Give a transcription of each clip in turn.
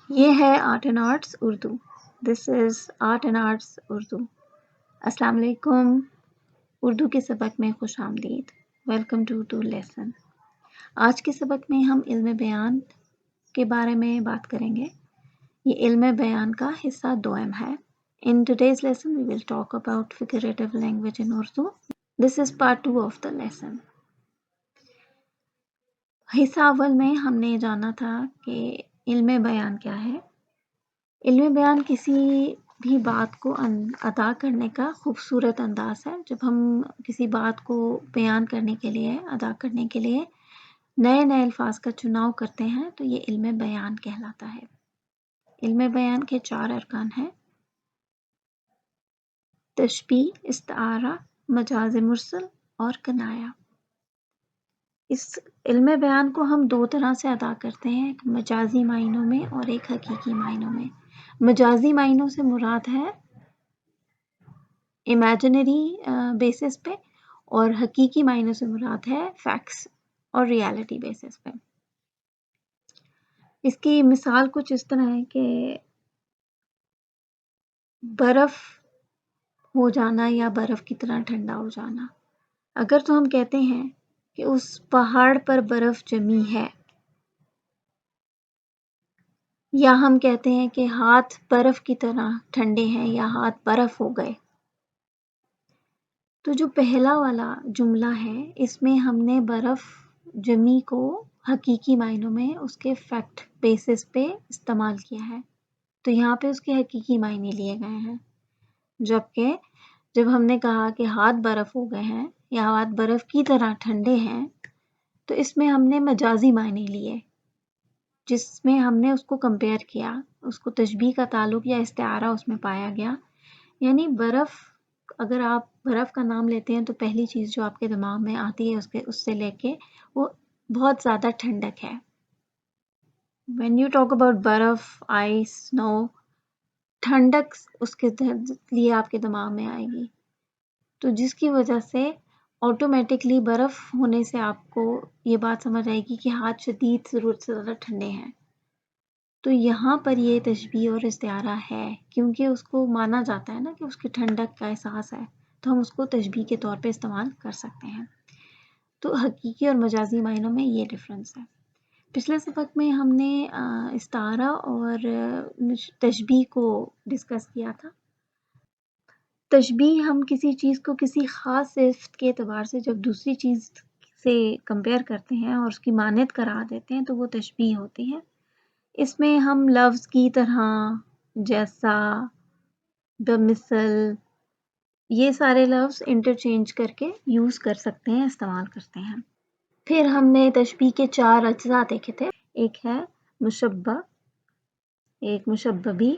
یہ ہے art and arts Urdu. This is art and arts Urdu. السلام علیکم. اردو کے سبق میں خوش آمدید. Welcome to Urdu lesson. آج کے سبق میں ہم علم بیان کے بارے میں بات کریں گے. یہ علم بیان کا حصہ دوم ہے. In today's lesson we will talk about figurative language in Urdu. This is part 2 of the lesson. حصہ اول میں ہم نے جانا تھا کہ علم بیان کیا ہے. علم بیان کسی بھی بات کو ادا کرنے کا خوبصورت انداز ہے. جب ہم کسی بات کو بیان کرنے کے لیے، ادا کرنے کے لیے نئے نئے الفاظ کا چناؤ کرتے ہیں تو یہ علم بیان کہلاتا ہے. علم بیان کے 4 ارکان ہیں: تشبیہ، استعارہ، مجاز مرسل اور کنایہ. اس علم بیان کو ہم 2 طرح سے ادا کرتے ہیں، ایک مجازی معنوں میں اور ایک حقیقی معنوں میں. مجازی معنوں سے مراد ہے امیجنری بیسس پہ، اور حقیقی معنوں سے مراد ہے فیکٹس اور ریالٹی بیسس پہ. اس کی مثال کچھ اس طرح ہے کہ برف ہو جانا یا برف کی طرح ٹھنڈا ہو جانا. اگر تو ہم کہتے ہیں کہ اس پہاڑ پر برف جمی ہے، یا ہم کہتے ہیں کہ ہاتھ برف کی طرح ٹھنڈے ہیں یا ہاتھ برف ہو گئے، تو جو پہلا والا جملہ ہے اس میں ہم نے برف جمی کو حقیقی معنوں میں اس کے فیکٹ بیسس پہ استعمال کیا ہے، تو یہاں پہ اس کے حقیقی معنی لیے گئے ہیں. جبکہ جب ہم نے کہا کہ ہاتھ برف ہو گئے ہیں یا ہاتھ برف کی طرح ٹھنڈے ہیں، تو اس میں ہم نے مجازی معنی لیے، جس میں ہم نے اس کو کمپیئر کیا، اس کو تشبیہ کا تعلق یا استعارہ اس میں پایا گیا. یعنی برف، اگر آپ برف کا نام لیتے ہیں تو پہلی چیز جو آپ کے دماغ میں آتی ہے اس سے لے کے وہ بہت زیادہ ٹھنڈک ہے. When you talk about برف، آئس، سنو، ٹھنڈک اس کے لیے آپ کے دماغ میں آئے گی، تو جس کی وجہ سے آٹومیٹکلی برف ہونے سے آپ کو یہ بات سمجھ آئے گی کہ ہاتھ شدید ضرورت سے زیادہ ٹھنڈے ہیں. تو یہاں پر یہ تشبیہ اور استعارہ ہے، کیونکہ اس کو مانا جاتا ہے نا کہ اس کی ٹھنڈک کا احساس ہے، تو ہم اس کو تشبیہ کے طور پہ استعمال کر سکتے ہیں. تو حقیقی اور مجازی معنوں میں یہ ڈفرینس ہے. پچھلے سبق میں ہم نے استعارہ اور تشبیہ کو ڈسکس کیا تھا. تشبیہ ہم کسی چیز کو کسی خاص صفت کے اعتبار سے جب دوسری چیز سے کمپیئر کرتے ہیں اور اس کی مانند قرار دیتے ہیں تو وہ تشبیہ ہوتی ہے. اس میں ہم لفظ کی طرح، جیسا، بمثل، یہ سارے لفظ انٹرچینج کر کے یوز کر سکتے ہیں، استعمال کرتے ہیں. پھر ہم نے تشبیہ کے 4 اجزاء دیکھے تھے. ایک ہے مشبہ، ایک مشبہ بھی،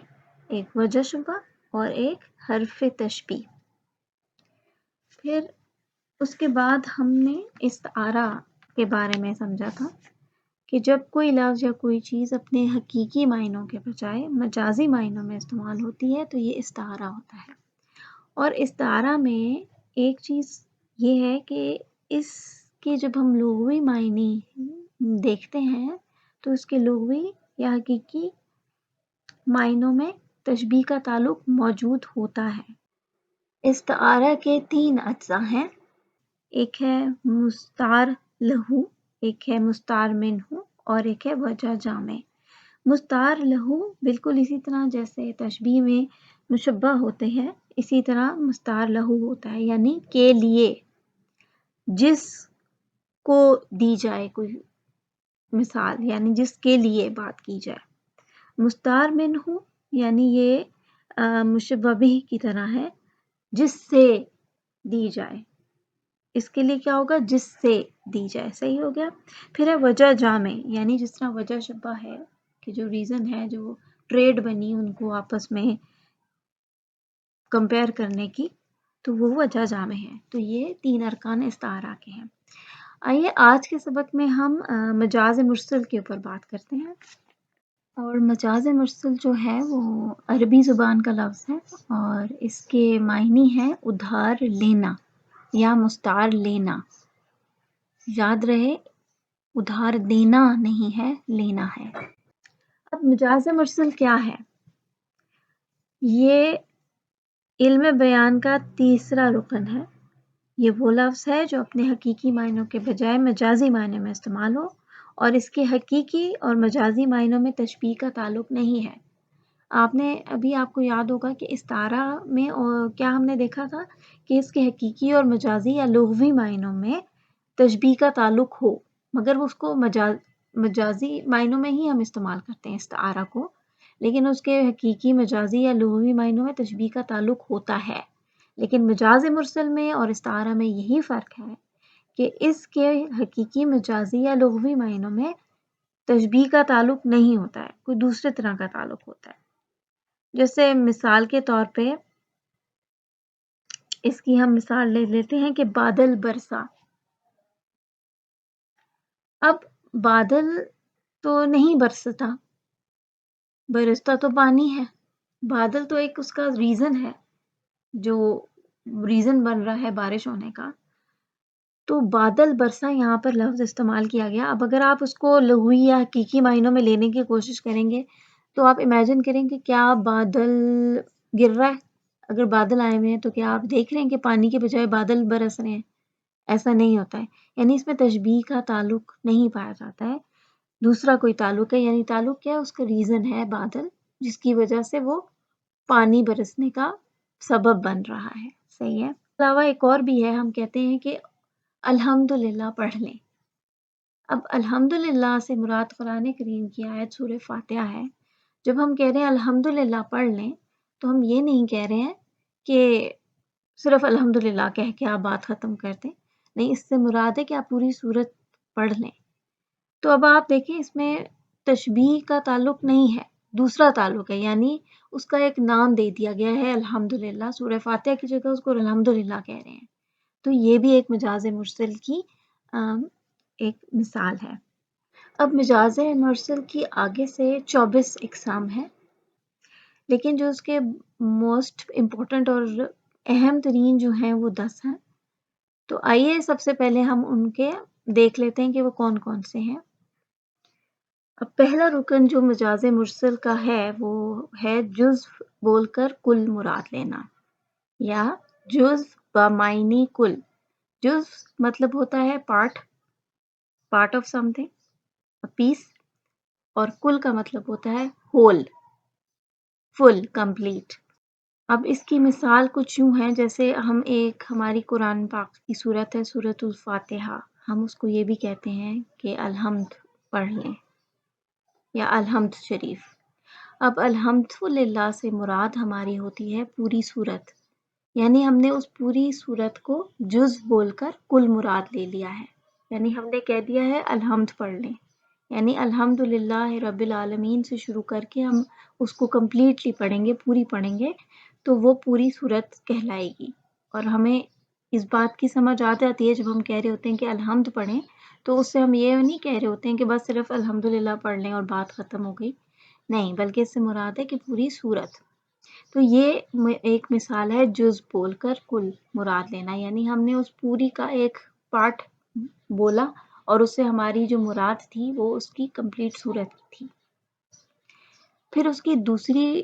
ایک وجہ شبہ اور ایک حرف تشبیہ. پھر اس کے بعد ہم نے استعارہ کے بارے میں سمجھا تھا کہ جب کوئی لفظ یا کوئی چیز اپنے حقیقی معنوں کے بجائے مجازی معنوں میں استعمال ہوتی ہے تو یہ استعارہ ہوتا ہے. اور استعارہ میں ایک چیز یہ ہے کہ اس کے جب ہم لغوی معنی دیکھتے ہیں تو اس کے لغوی یا حقیقی معنوں میں تشبیہ کا تعلق موجود ہوتا ہے. استعارہ کے 3 اجزاء ہیں. ایک ہے مستعار لہو، ایک ہے مستعار منہ اور ایک ہے وجہ جامع. مستعار لہو بالکل اسی طرح جیسے تشبیہ میں مشبہ ہوتے ہیں، اسی طرح مستعار لہو ہوتا ہے، یعنی کے لیے، جس کو دی جائے کوئی مثال، یعنی جس کے لیے بات کی جائے. مستعار منہ یعنی یہ مشبہ بھی کی طرح ہے، جس سے دی جائے. اس کے لیے کیا ہوگا؟ جس سے دی جائے. صحیح ہو گیا. پھر ہے وجہ جامع، یعنی جس طرح وجہ شبہ ہے کہ جو ریزن ہے، جو ٹریڈ بنی ان کو آپس میں کمپیئر کرنے کی، تو وہ وجہ جامع ہے. تو یہ 3 ارکان استعارہ کے ہیں. آئیے آج کے سبق میں ہم مجاز مرسل کے اوپر بات کرتے ہیں. اور مجاز مرسل جو ہے وہ عربی زبان کا لفظ ہے اور اس کے معنی ہے ادھار لینا یا مستعار لینا. یاد رہے ادھار دینا نہیں ہے، لینا ہے. اب مجاز مرسل کیا ہے؟ یہ علم بیان کا تیسرا رکن ہے۔ یہ وہ لفظ ہے جو اپنے حقیقی معنوں کے بجائے مجازی معنی میں استعمال ہو اور اس کے حقیقی اور مجازی معنوں میں تشبیہ کا تعلق نہیں ہے۔ آپ کو یاد ہوگا کہ استعارہ میں کیا ہم نے دیکھا تھا کہ اس کے حقیقی اور مجازی یا لغوی معنوں میں تشبیہ کا تعلق ہو، مگر اس کو مجازی معنوں میں ہی ہم استعمال کرتے ہیں استعارہ کو، لیکن اس کے حقیقی مجازی یا لغوی معنوں میں تشبیہ کا تعلق ہوتا ہے۔ لیکن مجاز مرسل میں اور استعارہ میں یہی فرق ہے کہ اس کے حقیقی مجازی یا لغوی معنوں میں تشبیہ کا تعلق نہیں ہوتا ہے، کوئی دوسرے طرح کا تعلق ہوتا ہے۔ جیسے مثال کے طور پہ اس کی ہم مثال لے لیتے ہیں کہ بادل برسا۔ اب بادل تو نہیں برستا، برستا تو پانی ہے۔ بادل تو ایک اس کا ریزن ہے، جو ریزن بن رہا ہے بارش ہونے کا۔ تو بادل برسا یہاں پر لفظ استعمال کیا گیا۔ اب اگر آپ اس کو لغوی یا حقیقی معنوں میں لینے کی کوشش کریں گے تو آپ امیجن کریں کہ کیا بادل گر رہا ہے؟ اگر بادل آئے ہوئے ہیں تو کیا آپ دیکھ رہے ہیں کہ پانی کے بجائے بادل برس رہے ہیں؟ ایسا نہیں ہوتا ہے، یعنی اس میں تشبیہ کا تعلق نہیں پایا جاتا ہے، دوسرا کوئی تعلق ہے۔ یعنی تعلق کیا ہے؟ اس کا ریزن ہے بادل، جس کی وجہ سے وہ پانی برسنے کا سبب بن رہا ہے۔ صحیح ہے۔ اس کے علاوہ ایک اور بھی ہے، ہم کہتے ہیں کہ الحمدللہ پڑھ لیں۔ اب الحمدللہ سے مراد قرآن کریم کی آیت سورہ فاتحہ ہے۔ جب ہم کہہ رہے ہیں الحمدللہ پڑھ لیں تو ہم یہ نہیں کہہ رہے ہیں کہ صرف الحمدللہ کہہ کے آپ بات ختم کر دیں، نہیں، اس سے مراد ہے کہ آپ پوری سورت پڑھ لیں۔ تو اب آپ دیکھیں اس میں تشبیہ کا تعلق نہیں ہے، دوسرا تعلق ہے، یعنی اس کا ایک نام دے دیا گیا ہے الحمدللہ، سورہ فاتحہ کی جگہ اس کو الحمدللہ کہہ رہے ہیں۔ تو یہ بھی ایک مجاز مرسل کی ایک مثال ہے۔ اب مجاز مرسل کی آگے سے 24 اقسام ہیں، لیکن جو اس کے موسٹ امپورٹنٹ اور اہم ترین جو ہیں وہ 10 ہیں۔ تو آئیے سب سے پہلے ہم ان کے دیکھ لیتے ہیں کہ وہ کون کون سے ہیں۔ اب پہلا رکن جو مجاز مرسل کا ہے وہ ہے جزو بول کر کل مراد لینا، یا جزو بمعنی کل۔ جزو مطلب ہوتا ہے پارٹ آف سم تھنگ، پیس، اور کل کا مطلب ہوتا ہے ہول، فل، کمپلیٹ۔ اب اس کی مثال کچھ یوں ہے، جیسے ہماری قرآن پاک کی سورت ہے سورۃ الفاتحہ، ہم اس کو یہ بھی کہتے ہیں کہ الحمد پڑھ لیں یا الحمد شریف۔ اب الحمدللہ سے مراد ہماری ہوتی ہے پوری سورت، یعنی ہم نے اس پوری سورت کو جز بول کر کل مراد لے لیا ہے، یعنی ہم نے کہہ دیا ہے الحمد پڑھ لیں، یعنی الحمدللہ رب العالمین سے شروع کر کے ہم اس کو کمپلیٹلی پڑھیں گے، پوری پڑھیں گے تو وہ پوری سورت کہلائے گی۔ اور ہمیں اس بات کی سمجھ آ جاتی ہے جب ہم کہہ رہے ہوتے ہیں کہ الحمد پڑھیں، تو اس سے ہم یہ نہیں کہہ رہے ہوتے ہیں کہ بس صرف الحمدللہ پڑھ لیں اور بات ختم ہو گئی، نہیں، بلکہ اس سے مراد ہے کہ پوری سورت۔ تو یہ ایک مثال ہے جز بول کر کل مراد لینا، یعنی ہم نے اس پوری کا ایک پارٹ بولا اور اس سے ہماری جو مراد تھی وہ اس کی کمپلیٹ سورت کی تھی۔ پھر اس کی دوسری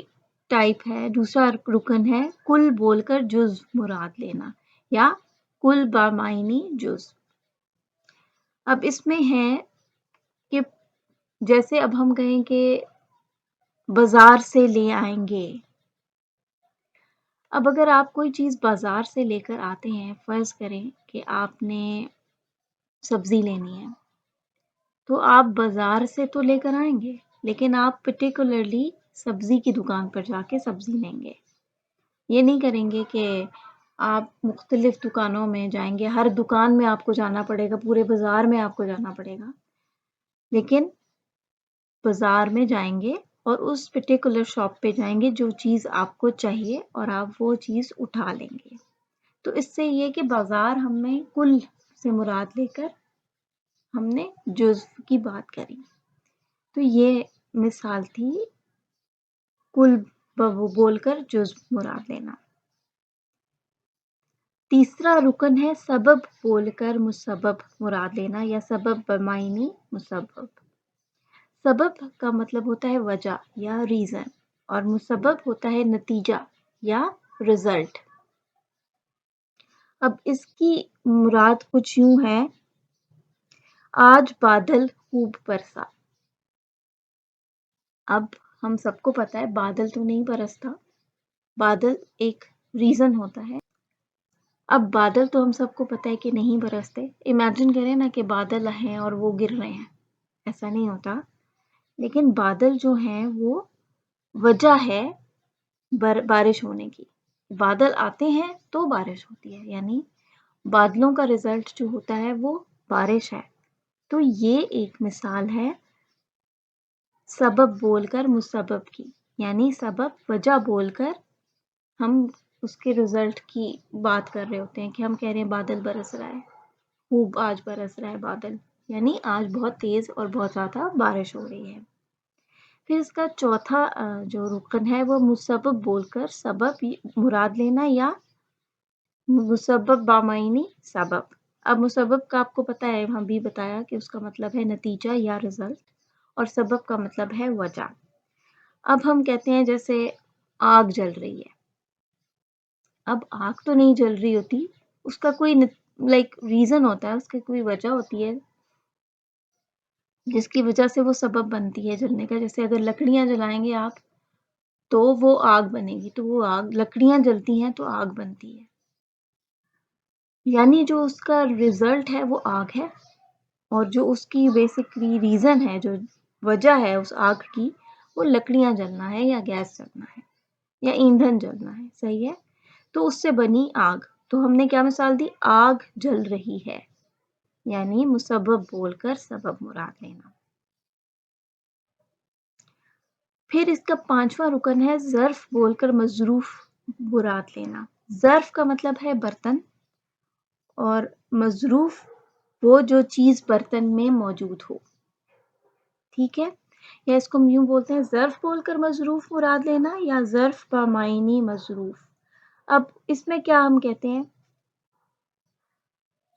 ٹائپ ہے، دوسرا رکن ہے کل بول کر جز مراد لینا، یا کل بمعنی جز۔ اب اس میں ہے کہ جیسے اب ہم کہیں کہ بازار سے لے آئیں گے۔ اب اگر آپ کوئی چیز بازار سے لے کر آتے ہیں، فرض کریں کہ آپ نے سبزی لینی ہے، تو آپ بازار سے تو لے کر آئیں گے، لیکن آپ پرٹیکولرلی سبزی کی دکان پر جا کے سبزی لیں گے۔ یہ نہیں کریں گے کہ آپ مختلف دکانوں میں جائیں گے، ہر دکان میں آپ کو جانا پڑے گا، پورے بازار میں آپ کو جانا پڑے گا، لیکن بازار میں جائیں گے اور اس پرٹیکولر شاپ پہ جائیں گے جو چیز آپ کو چاہیے اور آپ وہ چیز اٹھا لیں گے۔ تو اس سے یہ کہ بازار ہمیں کل سے مراد لے کر ہم نے جزو کی بات کری۔ تو یہ مثال تھی کل بول کر جزو مراد لینا۔ تیسرا رکن ہے سبب بول کر مسبب مراد لینا، یا سبب بمعنی مسبب۔ سبب کا مطلب ہوتا ہے وجہ یا ریزن، اور مسبب ہوتا ہے نتیجہ یا رزلٹ۔ اب اس کی مراد کچھ یوں ہے، آج بادل خوب برسا۔ اب ہم سب کو پتا ہے بادل تو نہیں برستا، بادل ایک ریزن ہوتا ہے۔ اب بادل تو ہم سب کو پتا ہے کہ نہیں برستے، امیجن کریں نا کہ بادل ہیں اور وہ گر رہے ہیں، ایسا نہیں ہوتا۔ لیکن بادل جو ہیں وہ وجہ ہے بارش ہونے کی، بادل آتے ہیں تو بارش ہوتی ہے، یعنی بادلوں کا رزلٹ جو ہوتا ہے وہ بارش ہے۔ تو یہ ایک مثال ہے سبب بول کر مسبب کی، یعنی سبب وجہ بول کر ہم اس کے رزلٹ کی بات کر رہے ہوتے ہیں کہ ہم کہہ رہے ہیں بادل برس رہا ہے، خوب آج برس رہا ہے بادل، یعنی آج بہت تیز اور بہت زیادہ بارش ہو رہی ہے۔ پھر اس کا چوتھا جو رکن ہے وہ مسبب بول کر سبب مراد لینا یا مسبب بامعنی سبب۔ اب مسبب کا آپ کو پتا ہے، ہم بھی بتایا کہ اس کا مطلب ہے نتیجہ یا رزلٹ، اور سبب کا مطلب ہے وجہ۔ اب ہم کہتے ہیں جیسے آگ جل رہی ہے، اب آگ تو نہیں جل رہی ہوتی، اس کا کوئی ریزن ہوتا ہے، اس کی کوئی وجہ ہوتی ہے جس کی وجہ سے وہ سبب بنتی ہے جلنے کا۔ جیسے اگر لکڑیاں جلائیں گے آپ تو وہ آگ بنے گی، تو وہ آگ، لکڑیاں جلتی ہیں تو آگ بنتی ہے، یعنی جو اس کا رزلٹ ہے وہ آگ ہے، اور جو اس کی بیسکلی ریزن ہے، جو وجہ ہے اس آگ کی، وہ لکڑیاں جلنا ہے یا گیس جلنا ہے یا ایندھن جلنا ہے، صحیح ہے؟ تو اس سے بنی آگ، تو ہم نے کیا مثال دی؟ آگ جل رہی ہے، یعنی مسبب بول کر سبب مراد لینا۔ پھر اس کا پانچواں رکن ہے ظرف بول کر مظروف مراد لینا۔ ظرف کا مطلب ہے برتن، اور مظروف وہ جو چیز برتن میں موجود ہو، ٹھیک ہے؟ یا اس کو ہم یوں بولتے ہیں ظرف بول کر مظروف مراد لینا یا ظرف بامعنی مظروف۔ اب اس میں کیا ہم کہتے ہیں؟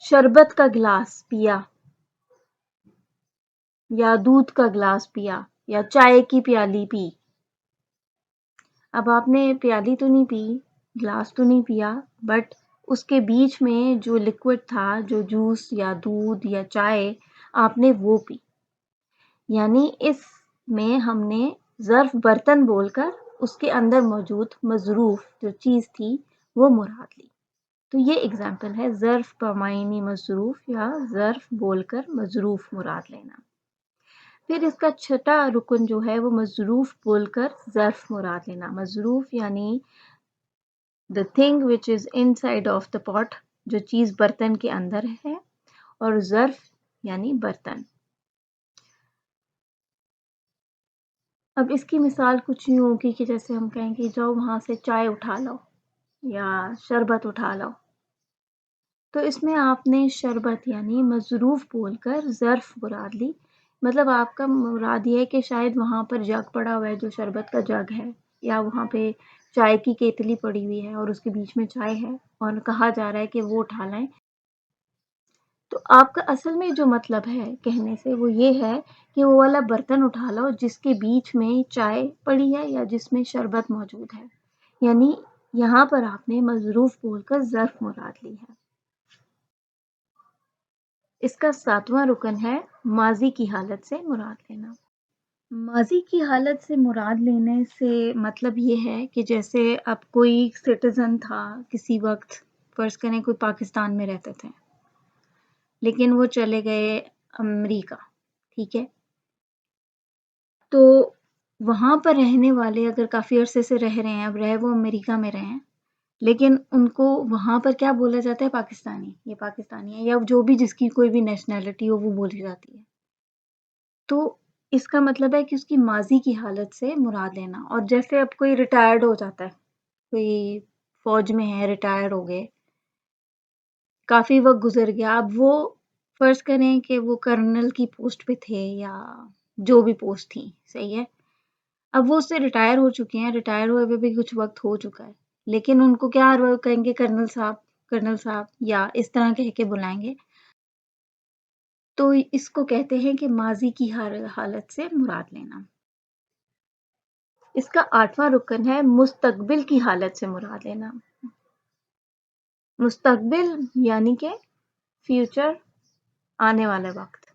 شربت کا گلاس پیا، یا دودھ کا گلاس پیا، یا چائے کی پیالی پی۔ اب آپ نے پیالی تو نہیں پی، گلاس تو نہیں پیا، بٹ اس کے بیچ میں جو لکوڈ تھا، جو جوس یا دودھ یا چائے، آپ نے وہ پی، یعنی اس میں ہم نے ظرف برتن بول کر اس کے اندر موجود مظروف جو چیز تھی وہ مراد لی۔ تو یہ اگزامپل ہے ظرف بامعنی مظروف یا ظرف بول کر مظروف مراد لینا۔ پھر اس کا چھٹا رکن جو ہے وہ مظروف بول کر ظرف مراد لینا۔ مظروف یعنی the thing which is inside of the pot، جو چیز برتن کے اندر ہے، اور ظرف یعنی برتن۔ اب اس کی مثال کچھ یوں ہوگی کہ جیسے ہم کہیں کہ جاؤ وہاں سے چائے اٹھا لو یا شربت اٹھا لو، تو اس میں آپ نے شربت یعنی مظروف بول کر ظرف مراد لی۔ مطلب آپ کا مراد یہ ہے کہ شاید وہاں پر جگ پڑا ہوا ہے جو شربت کا جگ ہے، یا وہاں پہ چائے کی کیتلی پڑی ہوئی ہے اور اس کے بیچ میں چائے ہے اور کہا جا رہا ہے کہ وہ اٹھا لائیں۔ تو آپ کا اصل میں جو مطلب ہے کہنے سے وہ یہ ہے کہ وہ والا برتن اٹھا لو جس کے بیچ میں چائے پڑی ہے یا جس میں شربت موجود ہے، یعنی یہاں پر آپ نے مظروف بول کر ظرف مراد لی ہے۔ اس کا ساتواں رکن ہے ماضی کی حالت سے مراد لینا۔ ماضی کی حالت سے مراد لینے سے مطلب یہ ہے کہ جیسے اب کوئی سٹیزن تھا کسی وقت، فرض کریں کوئی پاکستان میں رہتے تھے لیکن وہ چلے گئے امریکہ، ٹھیک ہے؟ تو وہاں پر رہنے والے اگر کافی عرصے سے رہ رہے ہیں، اب رہے وہ امریکہ میں رہے ہیں، لیکن ان کو وہاں پر کیا بولا جاتا ہے؟ پاکستانی، یہ پاکستانی ہے، یا جو بھی جس کی کوئی بھی نیشنلٹی ہو وہ بولی جاتی ہے۔ تو اس کا مطلب ہے کہ اس کی ماضی کی حالت سے مراد لینا۔ اور جیسے اب کوئی ریٹائرڈ ہو جاتا ہے، کوئی فوج میں ہے، ریٹائر ہو گئے، کافی وقت گزر گیا، اب وہ فرض کریں کہ وہ کرنل کی پوسٹ پہ تھے یا جو بھی پوسٹ تھی، صحیح ہے؟ اب وہ اس سے ریٹائر ہو چکے ہیں، ریٹائر ہوئے بھی کچھ وقت ہو چکا ہے، لیکن ان کو کیا کہیں گے؟ کرنل صاحب، کرنل صاحب، یا اس طرح کہہ کے بلائیں گے۔ تو اس کو کہتے ہیں کہ ماضی کی حالت سے مراد لینا۔ اس کا 8واں رکن ہے مستقبل کی حالت سے مراد لینا۔ مستقبل یعنی کہ فیوچر، آنے والا وقت،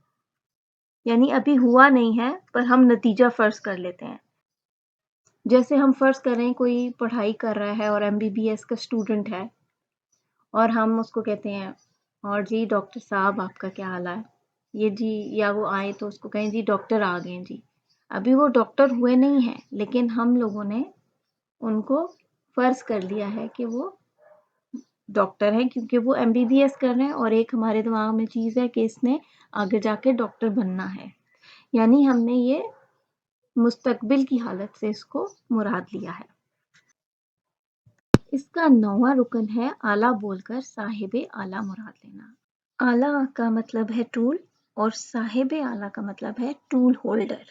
یعنی ابھی ہوا نہیں ہے پر ہم نتیجہ فرض کر لیتے ہیں۔ جیسے ہم فرض کریں کوئی پڑھائی کر رہا ہے اور MBBS کا اسٹوڈنٹ ہے، اور ہم اس کو کہتے ہیں اور جی ڈاکٹر صاحب آپ کا کیا حال ہے، یہ جی، یا وہ آئے تو اس کو کہیں جی ڈاکٹر آ گئے جی۔ ابھی وہ ڈاکٹر ہوئے نہیں ہیں لیکن ہم لوگوں نے ان کو فرض کر لیا ہے کہ وہ ڈاکٹر ہیں کیونکہ وہ MBBS کر رہے ہیں، اور ایک ہمارے دماغ میں چیز ہے کہ اس نے آگے جا کے ڈاکٹر بننا ہے، یعنی ہم نے یہ مستقبل کی حالت سے اس کو مراد لیا ہے۔ اس کا 9واں رکن ہے اعلیٰ بول کر صاحب اعلیٰ مراد لینا۔ اعلیٰ کا مطلب ہے ٹول اور صاحب اعلیٰ کا مطلب ہے ٹول ہولڈر۔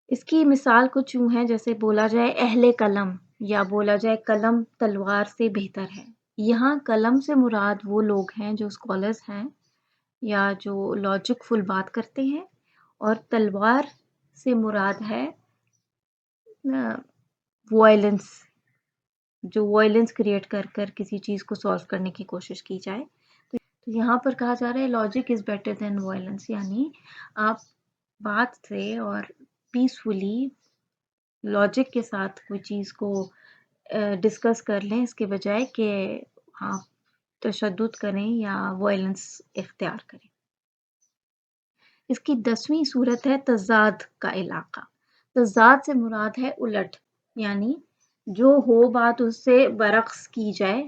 اس کی مثال کچھ یوں ہے جیسے بولا جائے اہل قلم، یا بولا جائے قلم تلوار سے بہتر ہے۔ یہاں قلم سے مراد وہ لوگ ہیں جو اسکالرز ہیں یا جو لاجک فل بات کرتے ہیں، اور تلوار سے مراد ہے وائلنس، جو وائلنس کریٹ کر کر کسی چیز کو سالو کرنے کی کوشش کی جائے۔ تو یہاں پر کہا جا رہا ہے logic is better than violence, یعنی آپ بات سے اور پیسفلی لاجک کے ساتھ کوئی چیز کو ڈسکس کر لیں، اس کے بجائے کہ آپ تشدد کریں یا وائلنس اختیار کریں۔ اس کی 10ویں صورت ہے تضاد کا علاقہ۔ تضاد سے مراد ہے الٹ، یعنی جو ہو بات اس سے برعکس کی جائے۔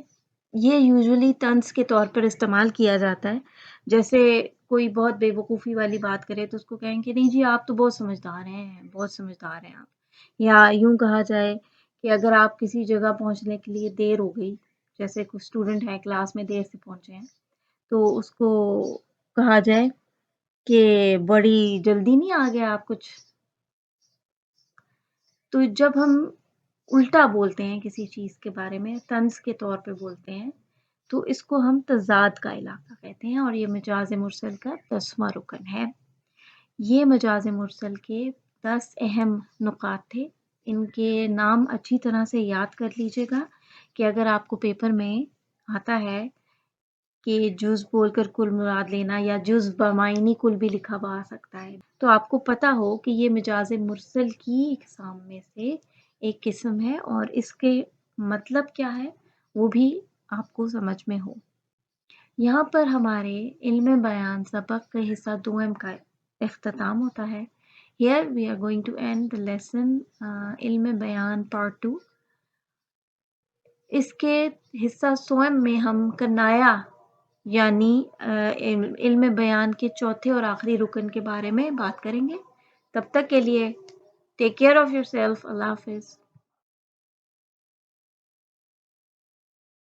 یہ یوزولی طنز کے طور پر استعمال کیا جاتا ہے، جیسے کوئی بہت بے وقوفی والی بات کرے تو اس کو کہیں کہ نہیں جی آپ تو بہت سمجھدار ہیں، بہت سمجھدار ہیں آپ۔ یا یوں کہا جائے کہ اگر آپ کسی جگہ پہنچنے کے لیے دیر ہو گئی، جیسے کوئی اسٹوڈنٹ ہے کلاس میں دیر سے پہنچے ہیں، تو اس کو کہا جائے کہ بڑی جلدی نہیں آ گیا آپ کچھ۔ تو جب ہم الٹا بولتے ہیں کسی چیز کے بارے میں، طنز کے طور پہ بولتے ہیں، تو اس کو ہم تضاد کا علاقہ کہتے ہیں، اور یہ مجاز مرسل کا 10واں رکن ہے۔ یہ مجاز مرسل کے 10 اہم نکات تھے۔ ان کے نام اچھی طرح سے یاد کر لیجیے گا کہ اگر آپ کو پیپر میں آتا ہے کہ جز بول کر کل مراد لینا، یا جز بمعنی کل بھی لکھا ہوا آ سکتا ہے، تو آپ کو پتا ہو کہ یہ مجاز مرسل کی اقسام میں سے ایک قسم ہے، اور اس کے مطلب کیا ہے وہ بھی آپ کو سمجھ میں ہو۔ یہاں پر ہمارے علم بیان سبق کے حصہ دوم کا اختتام ہوتا ہے۔ Here we are going to end the lesson علم بیان part 2۔ اس کے حصہ سوم میں ہم کنایا یعنی علم بیان کے چوتھے اور آخری رکن کے بارے میں بات کریں گے۔ تب تک کے لیے take care of yourself. اللہ حافظ۔